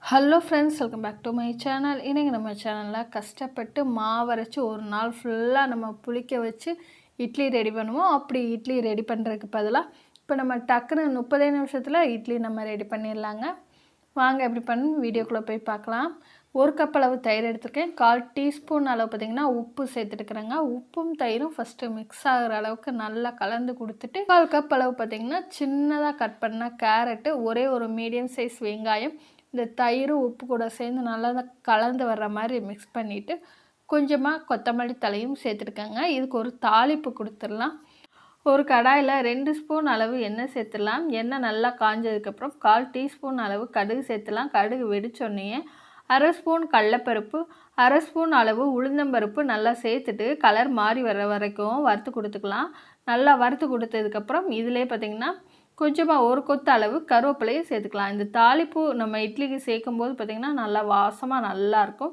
Hello friends, welcome back to my channel. இன்றைக்கி நம்ம சேனலில் கஷ்டப்பட்டு மாவரைச்சி ஒரு நாள் ஃபுல்லாக நம்ம புளிக்க வச்சு இட்லி ரெடி பண்ணுவோம். அப்படி இட்லி ரெடி பண்ணுறதுக்கு பதிலாக இப்போ நம்ம டக்குன்னு 30 நிமிஷத்தில் இட்லி நம்ம ரெடி பண்ணிடலாங்க. வாங்க எப்படி பண்ணு வீடியோக்குள்ளே போய் பார்க்கலாம். 1 கப் அளவு தயிர் எடுத்துருக்கேன். 1/4 டீஸ்பூன் அளவு பார்த்திங்கன்னா உப்பு சேர்த்துட்டுக்கிறேங்க. உப்பும் தயிரும் ஃபஸ்ட்டு மிக்ஸ் ஆகிற அளவுக்கு நல்லா கலந்து கொடுத்துட்டு 1/4 கப் அளவு பார்த்திங்கன்னா சின்னதாக கட் பண்ண கேரட்டு, ஒரே ஒரு மீடியம் சைஸ் வெங்காயம், இந்த தயிர் உப்பு கூட சேர்ந்து நல்லா கலந்து வர்ற மாதிரி மிக்ஸ் பண்ணிவிட்டு கொஞ்சமாக கொத்தமல்லி தலையும் சேர்த்துருக்கேங்க. இதுக்கு ஒரு தாளிப்பு கொடுத்துடலாம். ஒரு கடாயில் 2 ஸ்பூன் அளவு எண்ணெய் சேர்த்துடலாம். எண்ணெய் நல்லா காஞ்சதுக்கப்புறம் 1/4 டீஸ்பூன் அளவு கடுகு சேர்த்துலாம். கடுகு வெடிச்சோடனே 1/2 ஸ்பூன் கடலப்பருப்பு, 1/2 ஸ்பூன் அளவு உளுந்தம்பருப்பு நல்லா சேர்த்துட்டு கலர் மாறி வர வரைக்கும் வறுத்து கொடுத்துக்கலாம். நல்லா வறுத்து கொடுத்ததுக்கப்புறம் இதிலே பார்த்திங்கன்னா கொஞ்சமாக ஒரு கொத்து அளவு கருவேப்பிலையும் சேர்த்துக்கலாம். இந்த தாளிப்பு நம்ம இட்லிக்கு சேர்க்கும்போது பார்த்திங்கன்னா நல்லா வாசமாக நல்லாயிருக்கும்.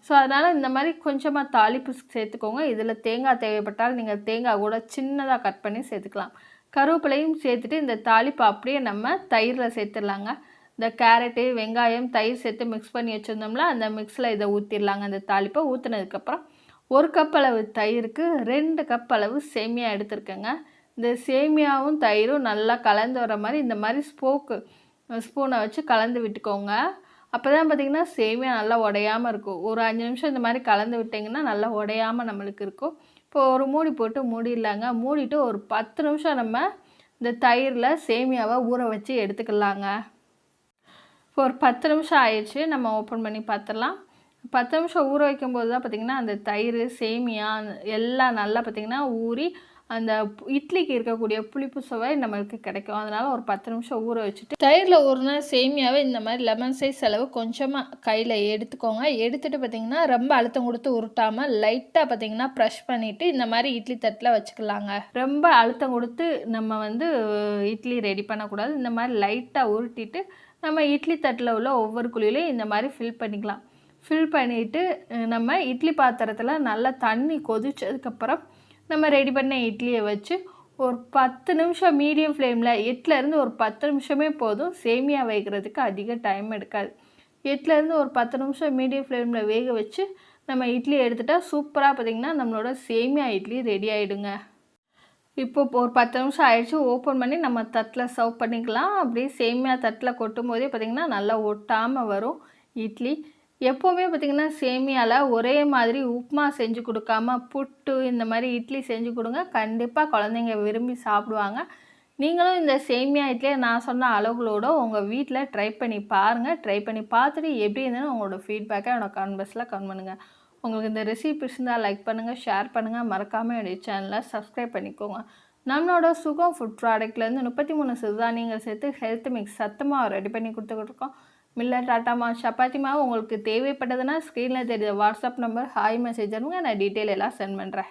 ஸோ அதனால் இந்த மாதிரி கொஞ்சமாக தாளிப்பு சேர்த்துக்கோங்க. இதில் தேங்காய் தேவைப்பட்டால் நீங்கள் தேங்காய் கூட சின்னதாக கட் பண்ணி சேர்த்துக்கலாம். கருவேப்பிலையும் சேர்த்துட்டு இந்த தாளிப்பு அப்படியே நம்ம தயிரில் சேர்த்துடலாங்க. இந்த கேரட்டு, வெங்காயம், தயிர் சேர்த்து மிக்ஸ் பண்ணி வச்சுருந்தோம்ல, அந்த மிக்ஸில் இதை ஊற்றிடலாங்க. இந்த தாளிப்பை ஊற்றினதுக்கப்புறம் 1 கப் அளவு தயிருக்கு 2 கப் அளவு சேமியா எடுத்துருக்கேங்க. இந்த சேமியாவும் தயிரும் நல்லா கலந்து வர மாதிரி இந்த மாதிரி ஸ்பூனை வச்சு கலந்து விட்டுக்கோங்க. அப்போ தான் பார்த்திங்கன்னா சேமியா நல்லா உடையாமல் இருக்கும். ஒரு 5 நிமிஷம் இந்த மாதிரி கலந்து விட்டிங்கன்னா நல்லா உடையாமல் நம்மளுக்கு இருக்கும். இப்போ ஒரு மூடி போட்டு மூடிடலாங்க. மூடிட்டு ஒரு 10 நிமிஷம் நம்ம இந்த தயிரில் சேமியாவை ஊற வச்சு எடுத்துக்கலாங்க. இப்போ ஒரு 10 நிமிஷம் ஆயிடுச்சு. நம்ம ஓப்பன் பண்ணி பார்த்துடலாம். 10 நிமிஷம் ஊற வைக்கும்போது தான் பார்த்திங்கன்னா அந்த தயிர், சேமியா எல்லாம் நல்லா பார்த்திங்கன்னா ஊறி அந்த இட்லிக்கு இருக்கக்கூடிய புளிப்பு சுவை நம்மளுக்கு கிடைக்கும். அதனால் ஒரு 10 நிமிஷம் ஊற வச்சுட்டு தயிரில் ஊறின சேமியாவை இந்த மாதிரி லெமன் சைஸ் அளவு கொஞ்சமாக கையில் எடுத்துக்கோங்க. எடுத்துகிட்டு பார்த்திங்கன்னா ரொம்ப அழுத்தம் கொடுத்து உருட்டாமல் லைட்டாக பார்த்திங்கன்னா ப்ரெஷ் பண்ணிவிட்டு இந்த மாதிரி இட்லி தட்டில் வச்சுக்கலாங்க. ரொம்ப அழுத்தம் கொடுத்து நம்ம இட்லி ரெடி பண்ணக்கூடாது. இந்த மாதிரி லைட்டாக உருட்டிட்டு நம்ம இட்லி தட்டில் உள்ள ஒவ்வொரு குழியிலையும் இந்த மாதிரி ஃபில் பண்ணிக்கலாம். ஃபில் பண்ணிவிட்டு நம்ம இட்லி பாத்திரத்தில் நல்லா தண்ணி கொதிச்சதுக்கப்புறம் நம்ம ரெடி பண்ண இட்லியை வச்சு ஒரு 10 நிமிஷம் மீடியம் ஃப்ளேமில் 8லேருந்து ஒரு 10 நிமிஷமே போதும். சேமியா வேகிறதுக்கு அதிக டைம் எடுக்காது. 8லேருந்து ஒரு 10 நிமிஷம் மீடியம் ஃப்ளேமில் வேக வச்சு நம்ம இட்லி எடுத்துட்டால் சூப்பராக பார்த்திங்கன்னா நம்மளோட சேமியா இட்லி ரெடி ஆகிடுங்க. இப்போ ஒரு 10 நிமிஷம் ஆயிடுச்சு. ஓப்பன் பண்ணி நம்ம தட்டில் சர்வ் பண்ணிக்கலாம். அப்படியே சேமியா தட்டில் கொட்டும் போதே பார்த்திங்கன்னா நல்லா ஒட்டாமல் வரும் இட்லி. எப்போவுமே பார்த்திங்கன்னா சேமியாவில் ஒரே மாதிரி உப்புமா செஞ்சு கொடுக்காம புட்டு இந்த மாதிரி இட்லி செஞ்சு கொடுங்க. கண்டிப்பாக குழந்தைங்க விரும்பி சாப்பிடுவாங்க. நீங்களும் இந்த சேமியா இட்லியை நான் சொன்ன அளவுகளோடு உங்கள் வீட்டில் ட்ரை பண்ணி பாருங்கள். ட்ரை பண்ணி பார்த்துட்டு எப்படி இருந்தாலும் உங்களோட ஃபீட்பேக்கை என்னோட கமெண்ட் பாக்ஸில் கமெண்ட் பண்ணுங்கள். உங்களுக்கு இந்த ரெசிபி பிடிச்சிருந்தால் லைக் பண்ணுங்கள், ஷேர் பண்ணுங்கள். மறக்காமல் என்னுடைய சேனலை சப்ஸ்கிரைப் பண்ணிக்கோங்க. நம்மளோட சுகம் ஃபுட் ப்ராடக்ட்லேருந்து 33 சிறுதானியங்கள் சேர்த்து ஹெல்த் மிக்ஸ் சத்தமாக ரெடி பண்ணி கொடுத்துக்கிட்டுருக்கோம். மில்லட், ஆட்டா மாவு, சப்பாத்தி மாவு உங்களுக்கு தேவைப்பட்டதுன்னா ஸ்க்ரீனில் தெரியுற வாட்ஸ்அப் நம்பர் ஹாய் மெசேஜ் அனுப்புங்க. நான் டீட்டெயில் எல்லாம் சென்ட் பண்ணுறேன்.